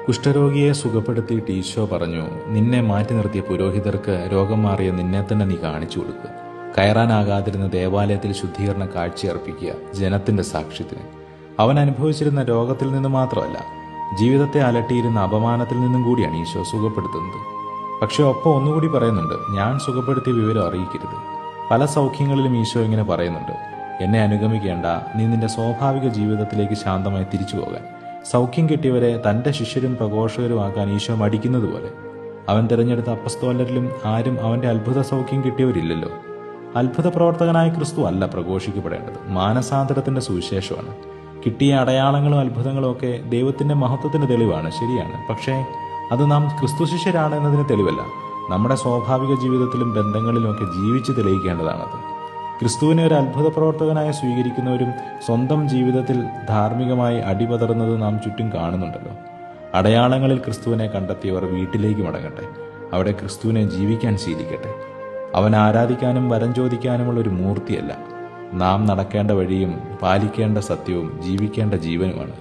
കുഷ്ഠരോഗിയെ സുഖപ്പെടുത്തിയിട്ട് ഈശോ പറഞ്ഞു, നിന്നെ മാറ്റി നിർത്തിയ പുരോഹിതർക്ക് രോഗം മാറിയ നിന്നെ തന്നെ നീ കാണിച്ചു കൊടുക്കുക. കയറാനാകാതിരുന്ന ദേവാലയത്തിൽ ശുദ്ധീകരണ കാഴ്ചയർപ്പിക്കുക ജനത്തിന്റെ സാക്ഷ്യത്തിന്. അവൻ അനുഭവിച്ചിരുന്ന രോഗത്തിൽ നിന്ന് മാത്രമല്ല, ജീവിതത്തെ അലട്ടിയിരുന്ന അപമാനത്തിൽ നിന്നും കൂടിയാണ് ഈശോ സുഖപ്പെടുത്തുന്നത്. പക്ഷെ ഒപ്പം ഒന്നുകൂടി പറയുന്നുണ്ട്, ഞാൻ സുഖപ്പെടുത്തിയ വിവരം അറിയിക്കരുത്. പല സൗഖ്യങ്ങളിലും ഈശോ ഇങ്ങനെ പറയുന്നുണ്ട്, എന്നെ അനുഗമിക്കേണ്ട, നീ നിന്റെ സ്വാഭാവിക ജീവിതത്തിലേക്ക് ശാന്തമായി തിരിച്ചു പോകാൻ. സൗഖ്യം കിട്ടിയവരെ തന്റെ ശിഷ്യരും പ്രഘോഷകരുമാക്കാൻ ഈശോ മടിക്കുന്നത് പോലെ അവൻ തിരഞ്ഞെടുത്ത അപ്പസ്തോലരിലും ആരും അവന്റെ അത്ഭുത സൗഖ്യം കിട്ടിയവരില്ലല്ലോ. അത്ഭുത പ്രവർത്തകനായ ക്രിസ്തു അല്ല പ്രഘോഷിക്കപ്പെടേണ്ടത്, മാനസാന്തരത്തിന്റെ സുവിശേഷമാണ്. കിട്ടിയ അടയാളങ്ങളും അത്ഭുതങ്ങളും ഒക്കെ ദൈവത്തിന്റെ മഹത്വത്തിന് തെളിവാണ്, ശരിയാണ്. പക്ഷേ അത് നാം ക്രിസ്തു ശിഷ്യരാണ് എന്നതിന് തെളിവല്ല. നമ്മുടെ സ്വാഭാവിക ജീവിതത്തിലും ബന്ധങ്ങളിലും ഒക്കെ ജീവിച്ച് തെളിയിക്കേണ്ടതാണത്. ക്രിസ്തുവിനെ ഒരു അത്ഭുത പ്രവർത്തകനായി സ്വീകരിക്കുന്നവരും സ്വന്തം ജീവിതത്തിൽ ധാർമ്മികമായി അടിപതറുന്നത് നാം ചുറ്റും കാണുന്നുണ്ടല്ലോ. അടയാളങ്ങളിൽ ക്രിസ്തുവിനെ കണ്ടെത്തിയവർ വീട്ടിലേക്ക് മടങ്ങട്ടെ, അവിടെ ക്രിസ്തുവിനെ ജീവിക്കാൻ ശീലിക്കട്ടെ. അവൻ ആരാധിക്കാനും വരം ചോദിക്കാനുമുള്ള ഒരു മൂർത്തിയല്ല, നാം നടക്കേണ്ട വഴിയും പാലിക്കേണ്ട സത്യവും ജീവിക്കേണ്ട ജീവനുമാണ്.